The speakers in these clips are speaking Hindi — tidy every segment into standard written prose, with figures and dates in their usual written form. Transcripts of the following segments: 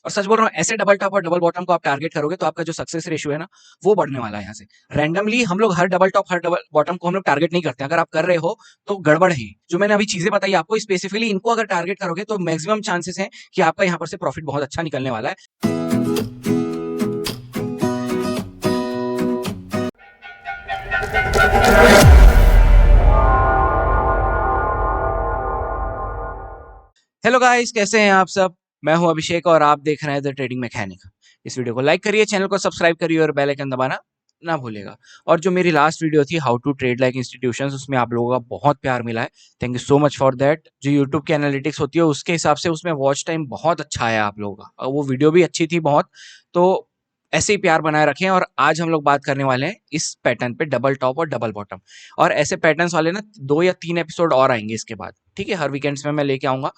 और सच बोल रहा हूँ, ऐसे डबल टॉप और डबल बॉटम को आप टारगेट करोगे तो आपका जो सक्सेस रेशियो है ना वो बढ़ने वाला है। यहाँ से रैंडमली हम लोग हर डबल टॉप हर डबल बॉटम को हम लोग टारगेट नहीं करते। अगर आप कर रहे हो तो गड़बड़ है। जो मैंने अभी चीजें बताई आपको, स्पेसिफिकली इनको अगर टारगेट करोगे तो मैक्सिमम चांसेस है कि आपका यहाँ पर से प्रॉफिट बहुत अच्छा निकलने वाला है। हेलो गाइस, कैसे हैं आप सब? मैं हूं अभिषेक और आप देख रहे हैं द ट्रेडिंग मैकेनिक। इस वीडियो को लाइक करिए, चैनल को सब्सक्राइब करिए और बेल आइकन दबाना ना भूलिएगा। और जो मेरी लास्ट वीडियो थी how to trade like institutions, उसमें आप लोगों का बहुत प्यार मिला है। Thank you so much for that. जो यूट्यूब की एनालिटिक्स होती है उसके हिसाब से उसमें वॉच टाइम बहुत अच्छा आया आप लोगों का, और वो वीडियो भी अच्छी थी बहुत। तो ऐसे ही प्यार बनाए रखें। और आज हम लोग बात करने वाले हैं इस पैटर्न पे, डबल टॉप और डबल बॉटम। और ऐसे पैटर्न्स वाले ना 2 या 3 एपिसोड और आएंगे इसके बाद, ठीक है? हर वीकेंड्स में मैं लेके आऊंगा।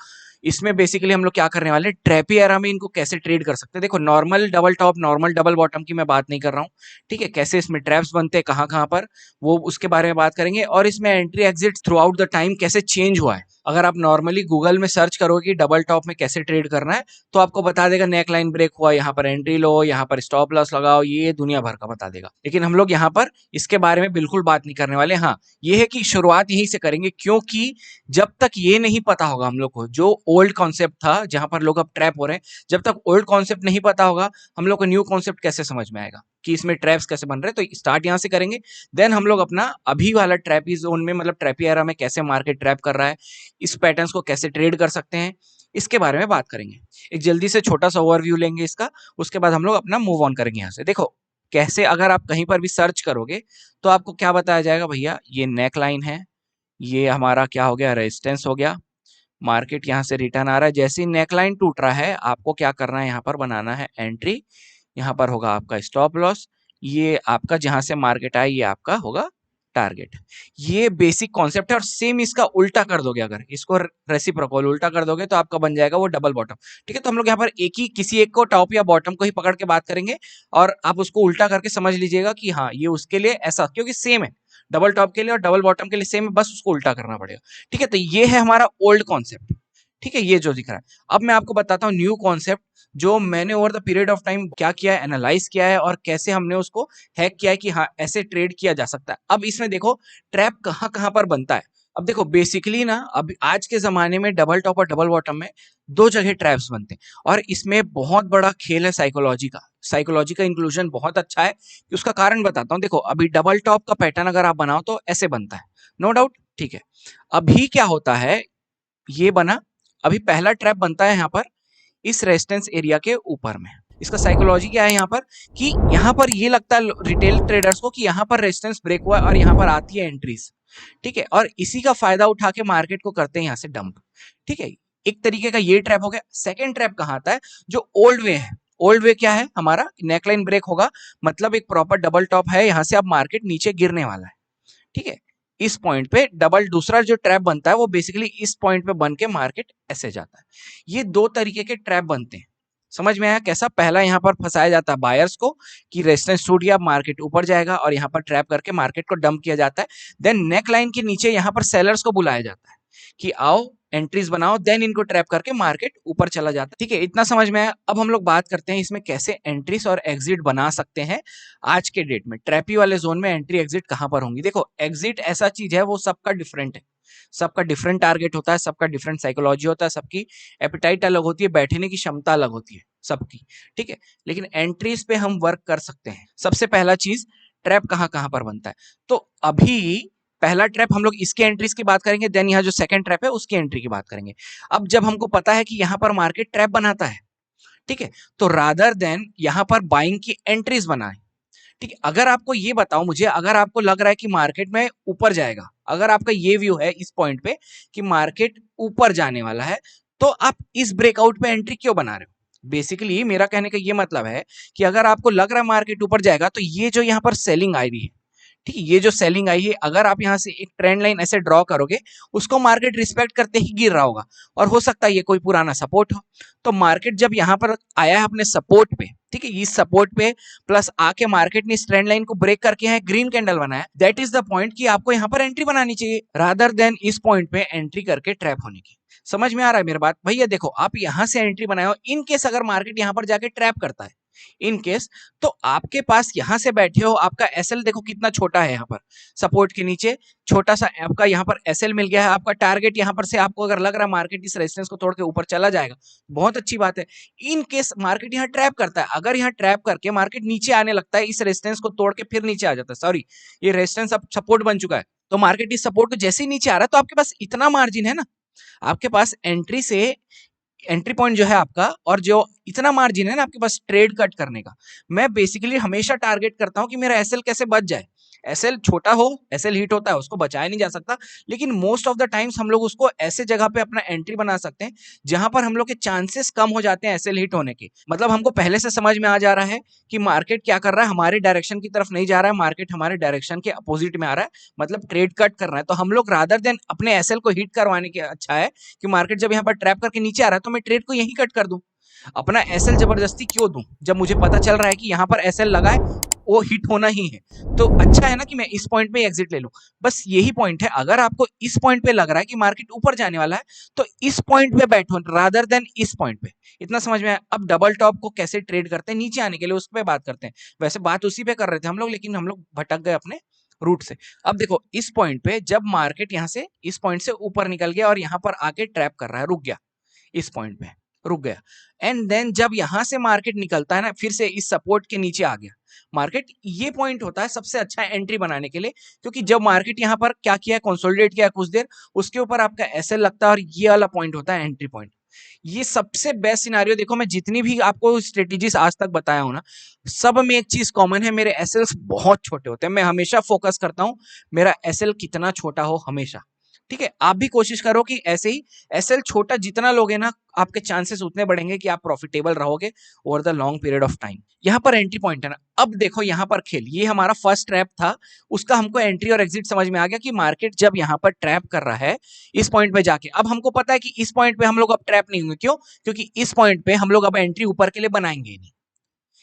इसमें बेसिकली हम लोग क्या करने वाले हैं, ट्रैपी एरा में इनको कैसे ट्रेड कर सकते हैं। देखो, normal double top normal double bottom की मैं बात नहीं कर रहा हूँ, ठीक है? कैसे इसमें ट्रैप्स बनते हैं, कहाँ कहाँ पर, वो उसके बारे में बात करेंगे। और इसमें entry exit through out the time कैसे चेंज हुआ है। अगर आप नॉर्मली गूगल में सर्च करोगे कि डबल टॉप में कैसे ट्रेड करना है तो आपको बता देगा नेक लाइन ब्रेक हुआ, यहाँ पर एंट्री लो, यहाँ पर स्टॉप लॉस लगाओ, ये दुनिया भर का बता देगा। लेकिन हम लोग यहाँ पर इसके बारे में बिल्कुल बात नहीं करने वाले। हाँ, ये है कि शुरुआत यहीं से करेंगे, क्योंकि जब तक ये नहीं पता होगा हम लोग को, जो ओल्ड कॉन्सेप्ट था जहां पर लोग अब ट्रैप हो रहे हैं, जब तक ओल्ड कॉन्सेप्ट नहीं पता होगा हम लोग को न्यू कॉन्सेप्ट कैसे समझ में आएगा कि इसमें ट्रैप्स कैसे बन रहे हैं। तो स्टार्ट यहां से करेंगे, देन हम लोग अपना अभी वाला ट्रैपी जोन में, मतलब ट्रैपी एरा में कैसे मार्केट ट्रैप कर रहा है, इस पैटर्न्स को कैसे ट्रेड कर सकते हैं, इसके बारे में बात करेंगे। एक जल्दी से छोटा सा ओवरव्यू लेंगे इसका, उसके बाद हम लोग अपना मूव ऑन करेंगे। यहाँ से देखो कैसे, अगर आप कहीं पर भी सर्च करोगे तो आपको क्या बताया जाएगा, भैया ये नेक लाइन है, ये हमारा क्या हो गया, रेजिस्टेंस हो गया, मार्केट यहाँ से रिटर्न आ रहा है। जैसे ही नेकलाइन टूट रहा है आपको क्या करना है, यहाँ पर बनाना है एंट्री, यहाँ पर होगा आपका स्टॉप लॉस, ये आपका जहां से मार्केट आए ये आपका होगा टारगेट। ये बेसिक कॉन्सेप्ट है। और सेम इसका उल्टा कर दोगे, अगर इसको रेसिप्रोकल उल्टा कर दोगे तो आपका बन जाएगा वो डबल बॉटम, ठीक है? तो हम लोग यहाँ पर एक ही, किसी एक को टॉप या बॉटम को ही पकड़ के बात करेंगे और आप उसको उल्टा करके समझ लीजिएगा कि हाँ ये उसके लिए ऐसा, क्योंकि सेम है, डबल टॉप के लिए और डबल बॉटम के लिए सेम है, बस उसको उल्टा करना पड़ेगा, ठीक है? तो ये है हमारा ओल्ड कॉन्सेप्ट, ठीक है, ये जो दिख रहा है। अब मैं आपको बताता हूँ न्यू कॉन्सेप्ट, जो मैंने over the period of time क्या किया है, एनालाइज किया है और कैसे हमने उसको हैक किया है कि हाँ ऐसे ट्रेड किया जा सकता है। अब इसमें देखो ट्रैप कहाँ कहाँ पर बनता है। अब देखो बेसिकली ना, अब आज के जमाने में डबल टॉप और डबल बॉटम में 2 जगह ट्रैप्स बनते हैं, और इसमें बहुत बड़ा खेल है साइकोलॉजी का। साइकोलॉजी का इंक्लूजन बहुत अच्छा है, कि उसका कारण बताता हूँ। देखो अभी डबल टॉप का पैटर्न अगर आप बनाओ तो ऐसे बनता है, नो डाउट, ठीक है? अभी क्या होता है, ये बना, अभी पहला ट्रैप बनता है यहाँ पर इस रेजिस्टेंस एरिया के ऊपर में। इसका साइकोलॉजी क्या है यहाँ पर, कि यहाँ पर ये लगता है रिटेल ट्रेडर्स को कि यहाँ पर रेजिस्टेंस ब्रेक हुआ है और यहाँ पर आती है एंट्रीज, ठीक है? और इसी का फायदा उठा के मार्केट को करते हैं यहाँ से डंप, ठीक है? एक तरीके का ये ट्रैप हो गया। सेकेंड ट्रैप कहाँ आता है, जो ओल्ड वे है। ओल्ड वे क्या है हमारा, नेकलाइन ब्रेक होगा, मतलब एक प्रॉपर डबल टॉप है, यहाँ से अब मार्केट नीचे गिरने वाला है, ठीक है? इस पॉइंट पे डबल, दूसरा जो ट्रैप बनता है वो बेसिकली इस पॉइंट पे बन के मार्केट ऐसे जाता है। ये 2 तरीके के ट्रैप बनते हैं। समझ में आया कैसा? पहला यहाँ पर फंसाया जाता है बायर्स को कि रेजिस्टेंस टूट गया, मार्केट ऊपर जाएगा, और यहाँ पर ट्रैप करके मार्केट को डंप किया जाता है। देन नेक लाइन के नीचे यहाँ पर सेलर्स को बुलाया जाता है कि आओ एंट्रीज बनाओ, देन इनको ट्रैप करके मार्केट ऊपर चला जाता है, ठीक है? इतना समझ में आया। अब हम लोग बात करते हैं इसमें कैसे एंट्रीज और एग्जिट बना सकते हैं आज के डेट में। ट्रैपी वाले जोन में एंट्री एग्जिट कहां पर होंगी? देखो एग्जिट ऐसा चीज है, वो सबका डिफरेंट है, सबका डिफरेंट टारगेट होता है, सबका डिफरेंट साइकोलॉजी होता है, सबकी एपिटाइट अलग होती है, बैठने की क्षमता अलग होती है सबकी, ठीक है? लेकिन एंट्रीज पे हम वर्क कर सकते हैं। सबसे पहला चीज, ट्रैप कहां कहां पर बनता है। तो अभी पहला ट्रैप हम लोग इसके एंट्रीज की बात करेंगे, देन यहाँ जो सेकंड ट्रैप है उसकी एंट्री की बात करेंगे। अब जब हमको पता है कि यहाँ पर मार्केट ट्रैप बनाता है, ठीक है, तो रादर देन यहाँ पर बाइंग की एंट्रीज बनाए, ठीक है? अगर आपको ये बताओ मुझे, अगर आपको लग रहा है कि मार्केट में ऊपर जाएगा, अगर आपका ये व्यू है इस पॉइंट पे कि मार्केट ऊपर जाने वाला है, तो आप इस ब्रेकआउट पे एंट्री क्यों बना रहे हो? बेसिकली मेरा कहने का ये मतलब है कि अगर आपको लग रहा है मार्केट ऊपर जाएगा, तो ये जो यहाँ पर सेलिंग आई रही है, ठीक है, ये जो सेलिंग आई है, अगर आप यहाँ से एक ट्रेंड लाइन ऐसे ड्रॉ करोगे, उसको मार्केट रिस्पेक्ट करते ही गिर रहा होगा, और हो सकता है ये कोई पुराना सपोर्ट हो। तो मार्केट जब यहाँ पर आया है अपने सपोर्ट पे, ठीक है, इस सपोर्ट पे प्लस आके मार्केट ने इस ट्रेंड लाइन को ब्रेक करके यहाँ ग्रीन कैंडल बनाया, दैट इज द पॉइंट कि आपको यहाँ पर एंट्री बनानी चाहिए, रादर देन इस पॉइंट पे एंट्री करके ट्रैप होने की। समझ में आ रहा है मेरी बात भैया? देखो आप यहां से एंट्री बनाए हो, इन केस अगर मार्केट यहां पर जाके ट्रैप करता है इन केस, तो आपके पास यहां से बैठे हो, आपका एसएल देखो कितना छोटा है, यहाँ पर सपोर्ट के नीचे छोटा सा आपका यहाँ पर एसएल मिल गया है। आपका टारगेट यहाँ पर से आपको अगर लग रहा है मार्केट इस रेजिस्टेंस को तोड़ के ऊपर चला जाएगा, बहुत अच्छी बात है। इन केस मार्केट यहाँ ट्रैप करता है, अगर यहाँ ट्रैप करके मार्केट नीचे आने लगता है, इस रेजिस्टेंस को तोड़ के फिर नीचे आ जाता है, सॉरी ये रेजिस्टेंस अब सपोर्ट बन चुका है, तो मार्केट इस सपोर्ट को जैसे ही नीचे आ रहा है, तो आपके पास इतना मार्जिन है ना, आपके पास एंट्री से एंट्री पॉइंट जो है आपका, और जो इतना मार्जिन है ना आपके पास ट्रेड कट करने का, मैं बेसिकली हमेशा टारगेट करता हूं कि मेरा एसएल कैसे बच जाए। एसएल छोटा हो, एसएल हिट होता है, उसको बचाया नहीं जा सकता, लेकिन मोस्ट ऑफ द टाइम्स हम लोग उसको ऐसे जगह पे अपना एंट्री बना सकते हैं जहां पर हम लोग के चांसेस कम हो जाते हैं एसएल हिट होने के। मतलब हमको पहले से समझ में आ जा रहा है कि मार्केट क्या कर रहा है, हमारे डायरेक्शन की तरफ नहीं जा रहा है, मार्केट हमारे डायरेक्शन के अपोजिट में आ रहा है, मतलब ट्रेड कट कर रहा है। तो हम लोग रादर देन अपने एसएल को हिट करवाने के अच्छा है कि मार्केट जब यहाँ पर ट्रैप करके नीचे आ रहा है तो मैं ट्रेड को यहीं कट कर दूं, अपना एसएल जबरदस्ती क्यों दूं जब मुझे पता चल रहा है कि यहाँ पर एसएल लगा है, वो हिट होना ही है। तो अच्छा है ना कि मैं इस पॉइंट पे एग्जिट ले लूं, बस यही पॉइंट है। अगर आपको इस पॉइंट पे लग रहा है कि मार्केट ऊपर जाने वाला है, तो इस पॉइंट पे बैठो रादर देन इस पॉइंट पे। इतना समझ में आया? अब डबल टॉप को कैसे ट्रेड करते हैं नीचे आने के लिए, उस पर बात करते हैं। वैसे बात उसी पे कर रहे थे हम लोग, लेकिन हम लोग भटक गए अपने रूट से। अब देखो इस पॉइंट पे जब मार्केट यहां से इस पॉइंट से ऊपर निकल गया और यहां पर आके ट्रैप कर रहा है, रुक गया इस पॉइंट पे, रुक गया, एंड देन जब यहां से मार्केट निकलता है ना, फिर से इस सपोर्ट के नीचे आ गया मार्केट, ये पॉइंट होता है सबसे अच्छा एंट्री बनाने के लिए, क्योंकि जब मार्केट यहां पर क्या किया है, कंसोलिडेट किया है कुछ देर, उसके ऊपर आपका एसएल लगता है और ये वाला पॉइंट होता है एंट्री पॉइंट। ये सबसे बेस्ट सिनारियो। देखो मैं जितनी भी आपको स्ट्रेटेजीज आज तक बताया हूं ना, सब में एक चीज कॉमन है, मेरे एसएल्स बहुत छोटे होते हैं। मैं हमेशा फोकस करता हूं मेरा एसएल कितना छोटा हो हमेशा, ठीक है? आप भी कोशिश करो कि ऐसे ही एसएल छोटा जितना लोगे ना, आपके चांसेस उतने बढ़ेंगे कि आप प्रॉफिटेबल रहोगे over the long period of time. यहाँ पर एंट्री पॉइंट है ना, अब देखो यहाँ पर खेल, ये हमारा फर्स्ट ट्रैप था, उसका हमको एंट्री और एग्जिट समझ में आ गया कि मार्केट जब यहाँ पर ट्रैप कर रहा है इस पॉइंट पे जाके, अब हमको पता है कि इस पॉइंट पे हम लोग अब ट्रैप नहीं होंगे। क्यों? क्योंकि इस पॉइंट पे हम लोग अब एंट्री ऊपर के लिए बनाएंगे नहीं,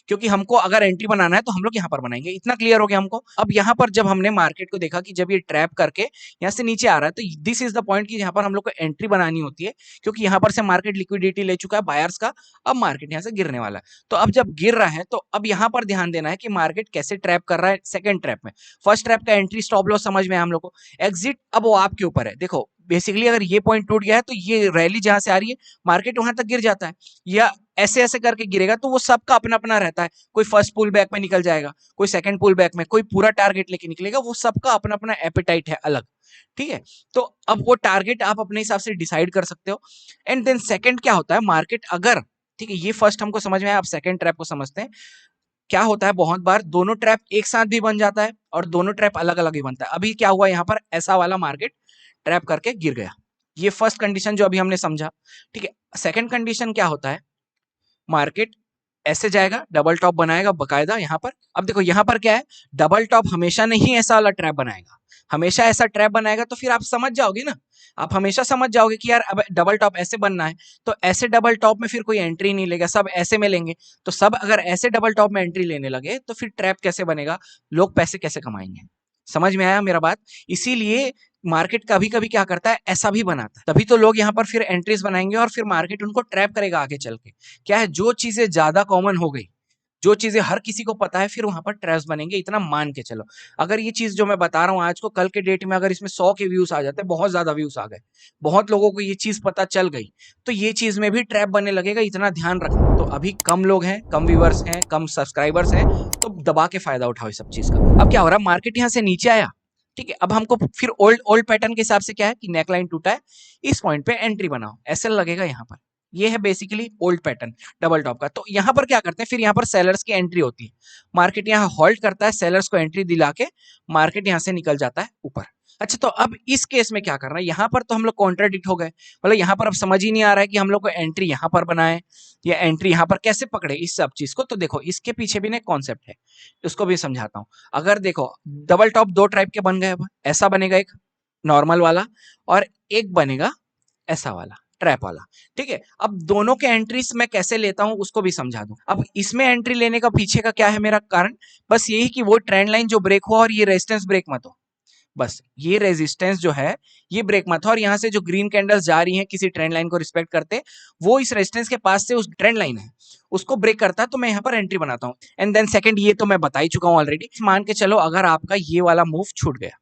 क्योंकि हमको अगर एंट्री बनाना है तो हम लोग यहाँ पर बनाएंगे। इतना क्लियर हो गया हमको? अब यहाँ पर जब हमने मार्केट को देखा कि जब ये ट्रैप करके यहाँ से नीचे आ रहा है, तो दिस इज द पॉइंट कि यहाँ पर हम लोग को एंट्री बनानी होती है, क्योंकि यहाँ पर से मार्केट लिक्विडिटी ले चुका है बायर्स का, अब मार्केट यहाँ से गिरने वाला है। तो अब जब गिर रहा है, तो अब यहाँ पर ध्यान देना है कि मार्केट कैसे ट्रैप कर रहा है सेकंड ट्रैप में। फर्स्ट ट्रैप का एंट्री स्टॉप लॉस समझ में है हम लोग को, एग्जिट अब वो आपके ऊपर है। देखो बेसिकली अगर ये पॉइंट टूट गया है, तो ये रैली जहां से आ रही है मार्केट वहां तक गिर जाता है, या ऐसे ऐसे करके गिरेगा, तो वो सबका अपना अपना रहता है। कोई फर्स्ट पुल बैक में निकल जाएगा, कोई सेकंड पुल बैक में, कोई पूरा टारगेट लेके निकलेगा, वो सबका अपना अपना एपेटाइट है अलग, ठीक है? तो अब वो टारगेट आप अपने हिसाब से डिसाइड कर सकते हो। एंड देन सेकंड क्या होता है, मार्केट अगर, ठीक है, ये फर्स्ट हमको समझ में आया, अब सेकंड ट्रैप को समझते हैं। क्या होता है, बहुत बार दोनों ट्रैप एक साथ भी बन जाता है और दोनों ट्रैप अलग अलग भी बनता है। अभी क्या हुआ, यहाँ पर ऐसा वाला मार्केट ट्रैप करके गिर गया, ये फर्स्ट कंडीशन जो अभी हमने समझा, ठीक है? सेकंड कंडीशन क्या होता है, मार्केट ऐसे जाएगा, डबल टॉप बनाएगा बकायदा यहाँ पर। अब देखो यहाँ पर क्या है, डबल टॉप हमेशा नहीं ऐसा वाला ट्रैप बनाएगा, हमेशा ऐसा ट्रैप बनाएगा, तो फिर आप समझ जाओगे ना, आप हमेशा समझ जाओगे कि यार अब डबल टॉप ऐसे बनना है, तो ऐसे डबल टॉप में फिर कोई एंट्री नहीं लेगा, सब ऐसे में लेंगे। तो सब अगर ऐसे डबल टॉप में एंट्री लेने लगे, तो फिर ट्रैप कैसे बनेगा, लोग पैसे कैसे कमाएंगे? समझ में आया मेरा बात? इसीलिए मार्केट कभी कभी क्या करता है, ऐसा भी बनाता है, तभी तो लोग यहाँ पर फिर एंट्रीज बनाएंगे और फिर मार्केट उनको ट्रैप करेगा आगे चल के। क्या है, जो चीजें ज्यादा कॉमन हो गई, जो चीजें हर किसी को पता है, फिर वहां पर ट्रैप्स बनेंगे, इतना मान के चलो। अगर ये चीज जो मैं बता रहा हूँ आज को, कल के डेट में अगर इसमें 100 के व्यूज आ जाते हैं, बहुत ज्यादा व्यूज आ गए, बहुत लोगों को ये चीज पता चल गई, तो ये चीज में भी ट्रैप बनने लगेगा, इतना ध्यान रखना। तो अभी कम लोग हैं, कम व्यूअर्स हैं, कम सब्सक्राइबर्स हैं, तो दबा के फायदा उठाओ इस सब चीज का। अब क्या हो रहा है, मार्केट यहाँ से नीचे आया, ठीक है? अब हमको फिर ओल्ड ओल्ड पैटर्न के हिसाब से क्या है कि नेकलाइन टूटा है, इस पॉइंट पे एंट्री बनाओ, एसएल लगेगा यहाँ पर। ये है basically old pattern double top का। तो यहाँ पर क्या करते हैं, फिर यहाँ पर सेलर्स की एंट्री होती है, मार्केट यहाँ होल्ड करता है, सेलर्स को एंट्री दिला के मार्केट यहाँ से निकल जाता है ऊपर। अच्छा, तो अब इस केस में क्या करना है, यहाँ पर तो हम लोग कॉन्ट्राडिक्ट हो गए, मतलब यहाँ पर अब समझ ही नहीं आ रहा है कि हम लोग को एंट्री यहाँ पर बनाए या एंट्री यहाँ पर कैसे पकड़े इस सब चीज को। तो देखो इसके पीछे भी ना कॉन्सेप्ट है, उसको भी समझाता हूँ। अगर देखो डबल टॉप दो टाइप के बन गए, अब ऐसा बनेगा एक नॉर्मल वाला, और एक बनेगा ऐसा वाला ट्रैप वाला, ठीक है? अब दोनों के एंट्रीज मैं कैसे लेता हूं उसको भी समझा दूं। अब इसमें एंट्री लेने का पीछे का क्या है मेरा कारण, बस यही कि वो ट्रेंड लाइन जो ब्रेक हुआ और ये रेजिस्टेंस ब्रेक मत हो, बस ये रेजिस्टेंस जो है ये ब्रेक मत हो, और यहाँ से जो ग्रीन कैंडल्स जा रही हैं किसी ट्रेंड लाइन को रिस्पेक्ट करते, वो इस रेजिस्टेंस के पास से उस ट्रेंड लाइन है उसको ब्रेक करता है, तो मैं यहाँ पर एंट्री बनाता हूँ। एंड देन सेकंड, ये तो मैं बता ही चुका हूँ ऑलरेडी। मान के चलो अगर आपका ये वाला मूव छूट गया,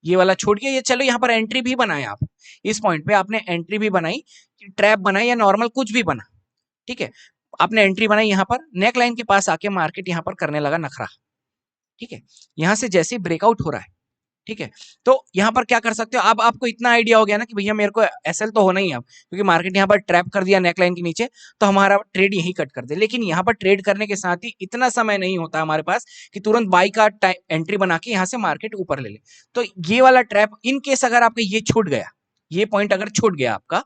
ये वाला छूट गया, ये चलो यहाँ पर एंट्री भी बनाए आप, इस पॉइंट पे आपने एंट्री भी बनाई, ट्रैप बनाई या नॉर्मल कुछ भी बना, ठीक है, आपने एंट्री बनाई यहाँ पर, नेक लाइन के पास आके मार्केट यहाँ पर करने लगा नखरा, ठीक है, यहाँ से जैसे ही ब्रेकआउट हो रहा है, ठीक है, तो यहाँ पर क्या कर सकते हो, अब आपको इतना आइडिया हो गया ना कि भैया मेरे को एसएल तो होना ही है अब, क्योंकि मार्केट यहाँ पर ट्रैप कर दिया नेकलाइन के नीचे, तो हमारा ट्रेड यही कट कर दे। लेकिन यहाँ पर ट्रेड करने के साथ ही इतना समय नहीं होता हमारे पास कि तुरंत बाई का एंट्री बना के यहाँ से मार्केट ऊपर ले ले। तो ये वाला ट्रैप इन केस अगर आपका ये छूट गया, ये पॉइंट अगर छूट गया आपका,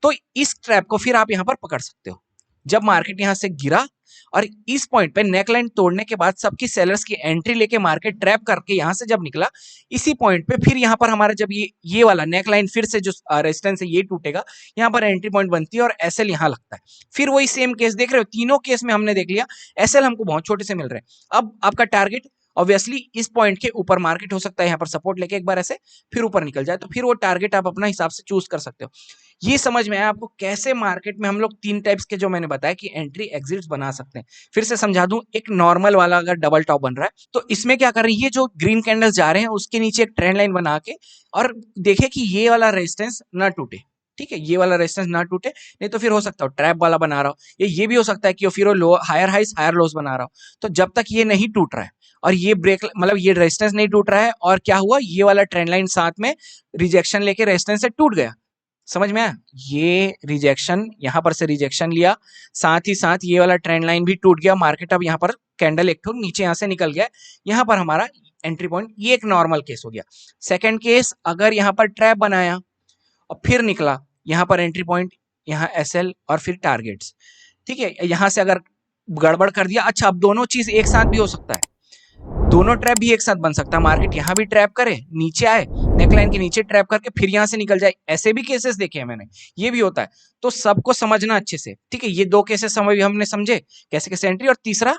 तो इस ट्रैप को फिर आप यहाँ पर पकड़ सकते हो। जब मार्केट यहाँ से गिरा और इस पॉइंट पे नेकलाइन तोड़ने के बाद सबकी सेलर्स की एंट्री लेके मार्केट ट्रैप करके यहां से जब निकला, इसी पॉइंट पे फिर यहां पर हमारा जब ये वाला नेकलाइन फिर से जो रेजिस्टेंस है ये टूटेगा, यहां पर एंट्री पॉइंट बनती है और एसएल यहां लगता है। फिर वही सेम केस देख रहे हो, तीनों केस में हमने देख लिया एसएल हमको बहुत छोटे से मिल रहे हैं। अब आपका टारगेट ऑब्वियसली इस पॉइंट के ऊपर मार्केट हो सकता है यहाँ पर सपोर्ट लेके एक बार ऐसे फिर ऊपर निकल जाए, तो फिर वो टारगेट आप अपना हिसाब से चूज कर सकते हो। ये समझ में आया आपको कैसे मार्केट में हम लोग तीन टाइप्स के जो मैंने बताया कि एंट्री एग्जिट्स बना सकते हैं। फिर से समझा दूं, एक नॉर्मल वाला अगर डबल टॉप बन रहा है तो इसमें क्या कर रही है, जो ग्रीन कैंडल्स जा रहे हैं उसके नीचे एक ट्रेंड लाइन बना के और देखे कि ये वाला रेजिस्टेंस ना टूटे, ठीक है, ये वाला रेजिस्टेंस ना टूटे, नहीं तो फिर हो सकता है ट्रैप वाला बना रहा हो, ये भी हो सकता है कि फिर वो लो हायर हाइस हायर लोस बना रहा हो। तो जब तक ये नहीं टूट रहा है और ये ब्रेक मतलब ये रेजिस्टेंस नहीं टूट रहा है और क्या हुआ, ये वाला ट्रेंड लाइन साथ में रिजेक्शन लेके रेजिस्टेंस से टूट गया, समझ में आया, ये रिजेक्शन यहां पर से रिजेक्शन लिया, साथ ही साथ ये वाला ट्रेंड लाइन भी टूट गया, मार्केट अब यहाँ पर कैंडल एक ठो नीचे यहां से निकल गया, यहाँ पर हमारा एंट्री पॉइंट, ये एक नॉर्मल केस हो गया। सेकंड केस, अगर यहाँ पर ट्रैप बनाया और फिर निकला, यहाँ पर एंट्री पॉइंट, यहाँ एसएल और फिर टारगेट्स, ठीक है, यहां से अगर गड़बड़ कर दिया, अच्छा अब दोनों चीज एक साथ भी हो सकता है, दोनों ट्रैप भी एक साथ बन सकता है, मार्केट यहां भी ट्रैप करे, नीचे आए, नेकलाइन के नीचे ट्रैप करके फिर यहां से निकल जाए, ऐसे भी केसेस देखे हैं मैंने, ये भी होता है। तो सबको समझना अच्छे से, ठीक है, ये दो केसेस हमने समझे कैसे कैसे एंट्री, और तीसरा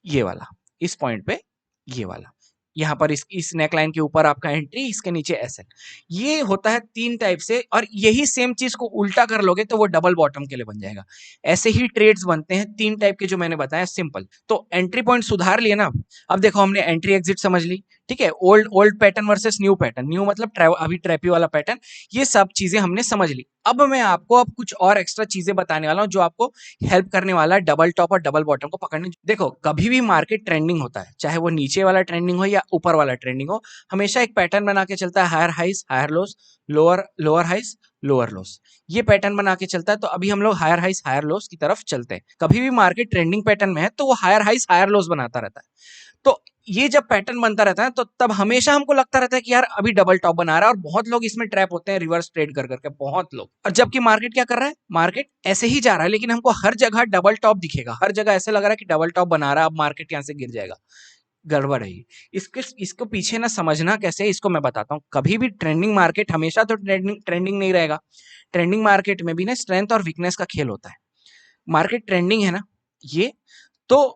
ये वाला इस पॉइंट पे, ये वाला यहाँ पर इस नेकलाइन के ऊपर आपका एंट्री, इसके नीचे एसएल, ये होता है तीन टाइप से। और यही सेम चीज को उल्टा कर लोगे तो वो डबल बॉटम के लिए बन जाएगा। ऐसे ही ट्रेड्स बनते हैं तीन टाइप के जो मैंने बताया, सिंपल। तो एंट्री पॉइंट सुधार लिए ना, अब देखो हमने एंट्री एग्जिट समझ ली, ठीक है, old pattern versus new pattern, new मतलब अभी ट्रैपी वाला पैटर्न, ये सब चीजें हमने समझ ली। अब मैं आपको अब कुछ और एक्स्ट्रा चीजें बताने वाला हूं जो आपको हेल्प करने वाला है डबल टॉप और डबल बॉटम को पकड़ने। देखो कभी भी मार्केट ट्रेंडिंग होता है, चाहे वो नीचे वाला ट्रेंडिंग हो या ऊपर वाला ट्रेंडिंग हो, हमेशा एक पैटर्न बना के चलता है, higher highs higher lows, lower highs lower lows, ये पैटर्न बना के चलता है। तो अभी हम लोग हायर हाइस हायर लोस की तरफ चलते हैं। कभी भी मार्केट ट्रेंडिंग पैटर्न में है तो वो हायर हाइस हायर लोस बनाता रहता है। तो ये जब पैटर्न बनता रहता है तो तब हमेशा हमको लगता रहता है कि यार अभी डबल टॉप बना रहा है, और बहुत लोग इसमें ट्रैप होते हैं रिवर्स ट्रेड कर करके, बहुत लोग। और जबकि मार्केट क्या कर रहा है, मार्केट ऐसे ही जा रहा है, लेकिन हमको हर जगह डबल टॉप दिखेगा, हर जगह ऐसे लग रहा है कि डबल टॉप बना रहा है, अब मार्केट यहाँ से गिर जाएगा। गड़बड़ है। इसको पीछे ना समझना कैसे है, इसको मैं बताता हूँ। कभी भी ट्रेंडिंग मार्केट हमेशा तो ट्रेंडिंग नहीं रहेगा। ट्रेंडिंग मार्केट में भी ना स्ट्रेंथ और वीकनेस का खेल होता है। मार्केट ट्रेंडिंग है ना ये, तो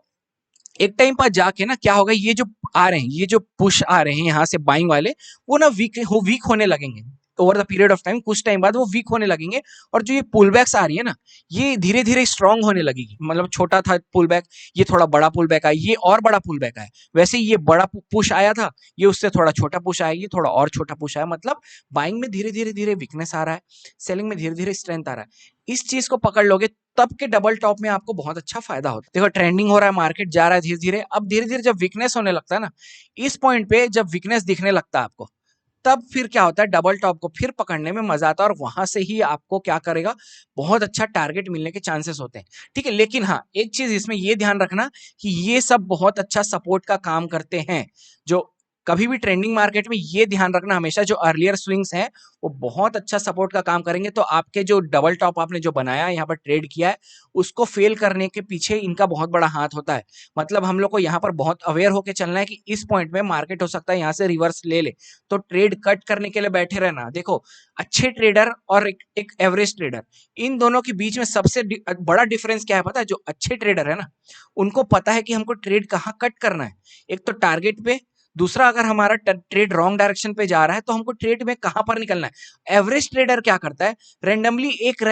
एक टाइम पर जाके ना क्या होगा, ये जो आ रहे हैं, ये जो पुश आ रहे हैं यहाँ से बाइंग वाले, वो ना वीक होने लगेंगे over the period of time. कुछ टाइम बाद वो वीक होने लगेंगे, और जो ये पुल बैक्स आ रही है ना, ये धीरे धीरे स्ट्रांग होने लगेगी। मतलब छोटा था पुल बैक, ये थोड़ा बड़ा पुल बैक आया, ये और बड़ा पुल बैक आया। वैसे ये बड़ा पुश आया था, ये उससे थोड़ा छोटा पुश आया, ये थोड़ा और छोटा पुश आया। मतलब बाइंग में धीरे धीरे धीरे वीकनेस आ रहा है, सेलिंग में धीरे धीरे स्ट्रेंथ आ रहा है। इस चीज को पकड़ लोगे तब के डबल टॉप में आपको बहुत अच्छा फायदा होता है। देखो ट्रेंडिंग हो रहा है, मार्केट जा रहा है धीरे धीरे, अब धीरे धीरे जब वीकनेस होने लगता है ना, इस पॉइंट पे जब वीकनेस दिखने लगता है आपको, तब फिर क्या होता है, डबल टॉप को फिर पकड़ने में मजा आता है, और वहां से ही आपको क्या करेगा, बहुत अच्छा टारगेट मिलने के चांसेस होते हैं। ठीक है, लेकिन हाँ एक चीज इसमें ये ध्यान रखना कि ये सब बहुत अच्छा सपोर्ट का काम करते हैं। जो कभी भी ट्रेंडिंग मार्केट में ये ध्यान रखना हमेशा, जो अर्लियर स्विंग्स हैं वो बहुत अच्छा सपोर्ट का काम करेंगे। तो आपके जो डबल टॉप आपने जो बनाया है, यहाँ पर ट्रेड किया है, उसको फेल करने के पीछे इनका बहुत बड़ा हाथ होता है। मतलब हम लोग को यहाँ पर बहुत अवेयर होकर चलना है कि इस पॉइंट में मार्केट हो सकता है यहाँ से रिवर्स ले ले, तो ट्रेड कट करने के लिए बैठे रहना। देखो अच्छे ट्रेडर और एक एवरेज ट्रेडर, इन दोनों के बीच में सबसे बड़ा डिफरेंस क्या है पता है? जो अच्छे ट्रेडर है ना, उनको पता है कि हमको ट्रेड कहाँ कट करना है। एक तो टारगेट पे, दूसरा, अगर हमारा ट्रेड रॉन्ग डायरेक्शन पे जा रहा है तो हमको ट्रेड में कहां पर निकलना है। एवरेज ट्रेडर क्या करता है, रेंडमली एक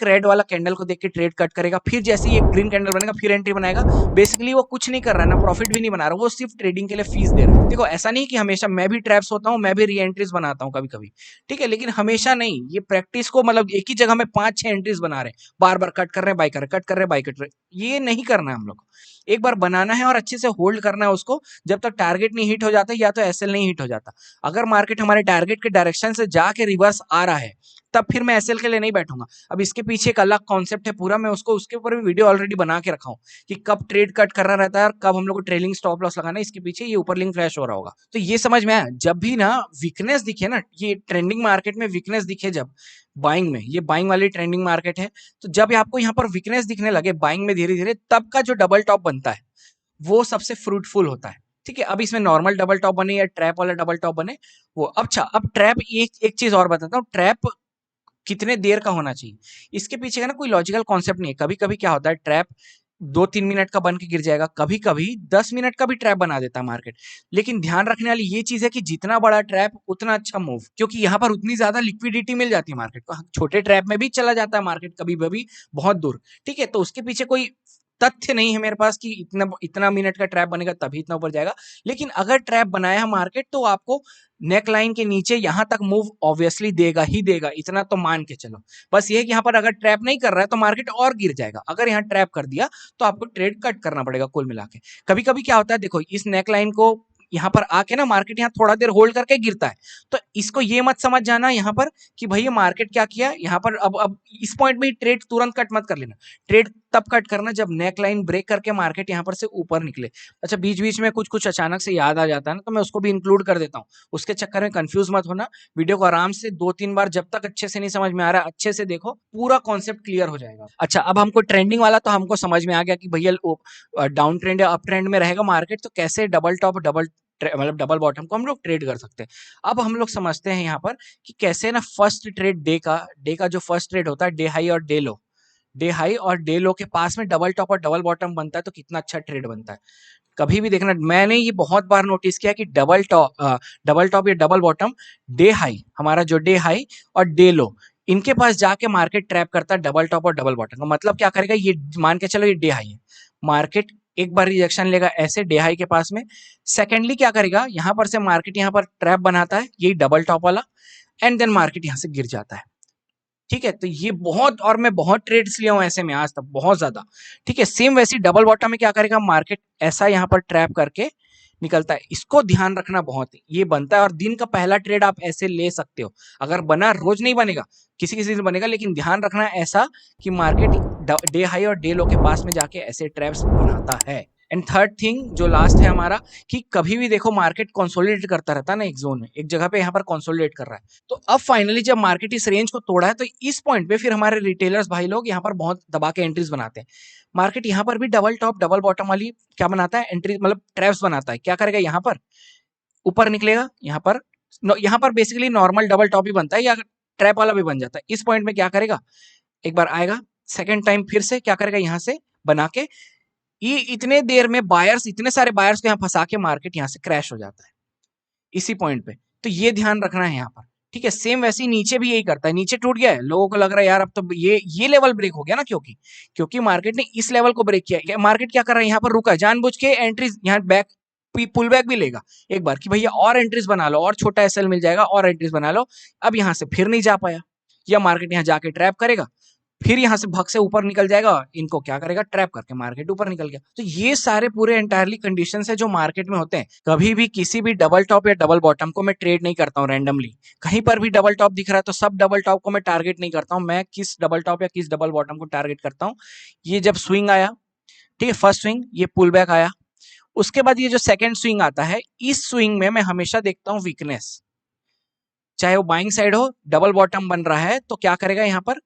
रेड वाला कैंडल को देख के ट्रेड कट करेगा, फिर जैसे ही एक ग्रीन कैंडल बनेगा फिर एंट्री बनाएगा। बेसिकली वो कुछ नहीं कर रहा है, ना प्रॉफिट भी नहीं बना रहा, वो सिर्फ ट्रेडिंग के लिए फीस दे रहा है। देखो ऐसा नहीं कि हमेशा मैं भी ट्रैप्स होता हूं, मैं भी री एंट्रीज बनाता हूं कभी कभी, ठीक है, लेकिन हमेशा नहीं। ये प्रैक्टिस को मतलब एक ही जगह में 5-6 एंट्रीज बना रहे हैं, बार बार कट कर रहे हैं, बाई कर रहे हैं, कट कर रहे हैं, बाई कट रहे हैं, ये नहीं करना है हम लोग को। एक बार बनाना है और अच्छे से होल्ड करना है उसको, जब तक टारगेट नहीं हिट हो जाता या तो एसएल नहीं हिट हो जाता। अगर मार्केट हमारे टारगेट के डायरेक्शन से जाके रिवर्स आ रहा है तब फिर मैं एसएल के लिए नहीं बैठूंगा। अब इसके पीछे एक अलग कॉन्सेप्ट है पूरा, मैं उसको उसके ऊपर भी वीडियो ऑलरेडी बना के रखा हूं कि कब ट्रेड कट करना रहता है और कब हम लोग को ट्रेलिंग स्टॉप लॉस लगाना है। इसके पीछे ये ऊपर लिंक फ्लैश हो रहा होगा, तो ये समझ में आया। जब भी ना वीकनेस दिखे ना, ये ट्रेंडिंग मार्केट में वीकनेस दिखे जब बाइंग में, ये बाइंग वाली ट्रेंडिंग मार्केट है, तो जब आपको यहाँ पर वीकनेस दिखने लगे बाइंग में धीरे धीरे, तब का जो डबल टॉप बनता है वो सबसे फ्रूटफुल होता है। ठीक है, अब इसमें नॉर्मल डबल टॉप बने या ट्रैप वाला डबल टॉप बने वो अच्छा। अब ट्रैप, एक चीज और बताता हूँ, ट्रैप कितने देर का होना चाहिए, इसके पीछे का ना कोई लॉजिकल कॉन्सेप्ट नहीं है। कभी कभी क्या होता है, ट्रैप 2-3 मिनट का बन के गिर जाएगा, कभी कभी 10 मिनट का भी ट्रैप बना देता है मार्केट। लेकिन ध्यान रखने वाली ये चीज है कि जितना बड़ा ट्रैप उतना अच्छा मूव, क्योंकि यहाँ पर उतनी ज्यादा लिक्विडिटी मिल जाती है मार्केट को। छोटे ट्रैप में भी चला जाता है मार्केट कभी कभी बहुत दूर, ठीक है, तो उसके पीछे कोई तथ्य नहीं है मेरे पास कि इतना इतना मिनट का ट्रैप बनेगा तभी इतना ऊपर जाएगा। लेकिन अगर ट्रैप बनाया है मार्केट तो आपको नेक लाइन के नीचे यहां तक मूव ऑब्वियसली देगा ही देगा, इतना तो मान के चलो। बस ये है कि यहाँ पर अगर ट्रैप नहीं कर रहा है तो मार्केट और गिर जाएगा, अगर यहाँ ट्रैप कर दिया तो आपको ट्रेड कट करना पड़ेगा कुल मिला के। कभी कभी क्या होता है, देखो इस नेक लाइन को यहाँ पर आके ना मार्केट यहाँ थोड़ा देर होल्ड करके गिरता है, तो इसको ये मत समझ जाना यहाँ पर कि भैया मार्केट क्या किया यहाँ पर। अब इस पॉइंट में ट्रेड तुरंत कट मत कर लेना, ट्रेड तब कट करना जब नेक लाइन ब्रेक करके मार्केट यहाँ पर से ऊपर निकले। अच्छा, बीच बीच में कुछ कुछ अचानक से याद आ जाता है ना, तो मैं उसको भी इंक्लूड कर देता हूँ, उसके चक्कर में कंफ्यूज मत होना। वीडियो को आराम से 2-3 बार, जब तक अच्छे से नहीं समझ में आ रहा है अच्छे से देखो, पूरा कॉन्सेप्ट क्लियर हो जाएगा। अच्छा, अब हमको ट्रेंडिंग वाला तो हमको समझ में आ गया कि भैया डाउन ट्रेंड या अप ट्रेंड में रहेगा मार्केट, तो कैसे डबल टॉप मतलब डबल बॉटम को हम लोग ट्रेड कर सकते हैं। अब हम लोग समझते हैं यहाँ पर कि कैसे ना फर्स्ट ट्रेड डे का जो फर्स्ट ट्रेड होता है, डे हाई और डे लो, डे हाई और डे लो के पास में डबल टॉप और डबल बॉटम बनता है तो कितना अच्छा ट्रेड बनता है। कभी भी देखना, मैंने ये बहुत बार नोटिस किया कि डबल टॉप या डबल बॉटम, डे हाई, हमारा जो डे हाई और डे लो, इनके पास जाके मार्केट ट्रैप करता है डबल टॉप और डबल बॉटम का। मतलब क्या करेगा, ये मान के चलो ये डे हाई है, मार्केट एक बार रिजेक्शन लेगा ऐसे डे हाई के पास में। सेकेंडली क्या करेगा, यहां पर से मार्केट यहां पर ट्रैप बनाता है यही डबल टॉप वाला, एंड देन मार्केट यहां से गिर जाता है। ठीक है, तो ये बहुत, और मैं बहुत ट्रेड्स लिया हूं ऐसे में आज तक बहुत ज्यादा। ठीक है, सेम वैसी डबल बॉटम में क्या करेगा मार्केट, ऐसा यहाँ पर ट्रैप करके निकलता है। इसको ध्यान रखना बहुत, ये बनता है और दिन का पहला ट्रेड आप ऐसे ले सकते हो। अगर बना, रोज नहीं बनेगा, किसी किसी दिन बनेगा, लेकिन ध्यान रखना ऐसा कि मार्केट डे हाई और डे लो के पास में जाके ऐसे ट्रैप्स बनाता है। एंड थर्ड थिंग जो लास्ट है हमारा, कि कभी भी देखो मार्केट कंसोलिडेट करता रहता है ना एक जोन में, एक जगह पे यहाँ पर कंसोलिडेट कर रहा है। तो अब फाइनली जब मार्केट इस रेंज को तोड़ा है तो इस पॉइंट पे फिर हमारे रिटेलर्स भाई लोग यहाँ पर बहुत दबा के एंट्रीज बनाते हैं। मार्केट यहाँ पर भी डबल टॉप डबल बॉटम वाली क्या बनाता है, एंट्री मतलब ट्रैप्स बनाता है। क्या करेगा, यहाँ पर ऊपर निकलेगा, यहाँ पर बेसिकली नॉर्मल डबल टॉप ही बनता है या ट्रैप वाला भी बन जाता है। इस पॉइंट में क्या करेगा, एक बार आएगा, सेकेंड टाइम फिर से क्या करेगा, यहाँ से बना के ये इतने देर में बायर्स, इतने सारे बायर्स को यहाँ फंसा के मार्केट यहाँ से क्रैश हो जाता है इसी पॉइंट पे। तो ये ध्यान रखना है यहाँ पर। ठीक है, सेम वैसे ही नीचे भी यही करता है, नीचे टूट गया है, लोगों को लग रहा है यार अब तो ये लेवल ब्रेक हो गया ना, क्योंकि मार्केट ने इस लेवल को ब्रेक किया। मार्केट क्या कर रहा है, यहाँ पर रुका, जानबूझ के एंट्रीज यहाँ बैक पुल बैक भी लेगा एक बार कि भैया और एंट्रीज बना लो, और छोटा एसएल मिल जाएगा, और एंट्रीज बना लो। अब यहाँ से फिर नहीं जा पाया, या मार्केट यहाँ जाके ट्रैप करेगा, फिर यहां से भग से ऊपर निकल जाएगा, इनको क्या करेगा, ट्रैप करके मार्केट ऊपर निकल गया। तो ये सारे पूरे एंटायरली कंडीशंस है जो मार्केट में होते हैं। कभी भी किसी भी डबल टॉप या डबल बॉटम को मैं ट्रेड नहीं करता हूँ रैंडमली। कहीं पर भी डबल टॉप दिख रहा है तो सब डबल टॉप को मैं टारगेट नहीं करता हूँ, मैं किस डबल टॉप या किस डबल बॉटम को टारगेट करता हूँ। ये जब स्विंग आया, ठीक है, फर्स्ट स्विंग, ये पुल बैक आया, उसके बाद ये जो सेकेंड स्विंग आता है, इस स्विंग में मैं हमेशा देखता हूँ वीकनेस, चाहे वो बाइंग साइड हो, डबल बॉटम बन रहा है तो क्या करेगा, यहाँ पर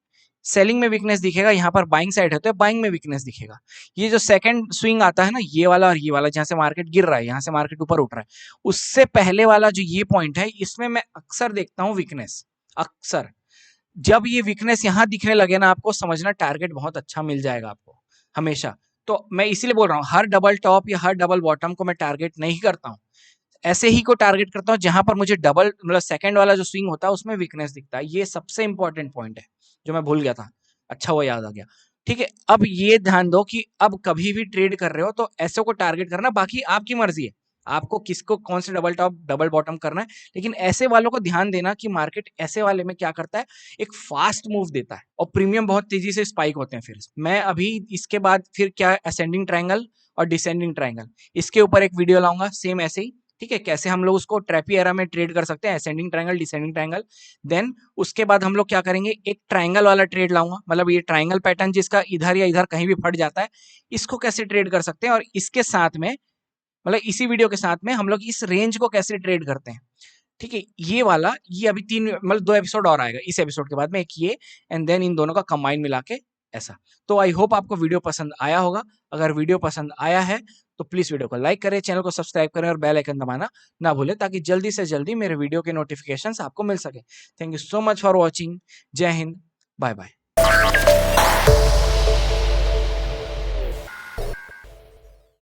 सेलिंग में वीकनेस दिखेगा, यहाँ पर बाइंग साइड है तो बाइंग में वीकनेस दिखेगा। ये जो सेकंड स्विंग आता है ना, ये वाला और ये वाला, जहां से मार्केट गिर रहा है, यहाँ से मार्केट ऊपर उठ रहा है, उससे पहले वाला जो ये पॉइंट है, इसमें मैं अक्सर देखता हूँ वीकनेस। अक्सर जब ये वीकनेस यहाँ दिखने लगे ना, आपको समझना टारगेट बहुत अच्छा मिल जाएगा आपको हमेशा। तो मैं इसीलिए बोल रहा हूँ, हर डबल टॉप या हर डबल बॉटम को मैं टारगेट नहीं करता हूँ। ऐसे ही को टारगेट करता हूँ जहां पर मुझे डबल मतलब सेकंड वाला जो स्विंग होता है उसमें वीकनेस दिखता है। ये सबसे इंपॉर्टेंट पॉइंट है जो मैं भूल गया था, अच्छा वो याद आ गया। ठीक है, अब ये ध्यान दो कि अब कभी भी ट्रेड कर रहे हो तो ऐसे को टारगेट करना, बाकी आपकी मर्जी है आपको किसको कौन से डबल टॉप डबल बॉटम करना है। लेकिन ऐसे वालों को ध्यान देना कि मार्केट ऐसे वाले में क्या करता है, एक फास्ट मूव देता है और प्रीमियम बहुत तेजी से स्पाइक होते हैं। फिर मैं अभी इसके बाद फिर क्या असेंडिंग ट्रायंगल और डिसेंडिंग ट्रायंगल, इसके ऊपर एक वीडियो लाऊंगा सेम ऐसे ही। ठीक है, कैसे हम लोग उसको ट्रैपी एरा में ट्रेड कर सकते हैं, ascending triangle descending triangle. Then उसके बाद हम लोग क्या करेंगे, एक ट्रायंगल वाला ट्रेड लाऊंगा, मतलब ये ट्रायंगल पैटर्न जिसका इधर या इधर कहीं भी फट जाता है, इसको कैसे ट्रेड कर सकते हैं। और इसके साथ में मतलब इसी वीडियो के साथ में हम लोग इस रेंज को कैसे ट्रेड करते हैं। ठीक है, ये वाला ये अभी 3 मतलब 2 एपिसोड और आएगा, इस एपिसोड के बाद में एक ये एंड देन इन दोनों का कंबाइन मिला के ऐसा। तो आई होप आपको वीडियो पसंद आया होगा। अगर वीडियो पसंद आया है तो प्लीज वीडियो को लाइक करें, चैनल को सब्सक्राइब करें और बेल आइकन दबाना ना भूलें ताकि जल्दी से जल्दी मेरे वीडियो के नोटिफिकेशंस आपको मिल सके। Thank you so much for watching. जय हिंद, बाय बाय।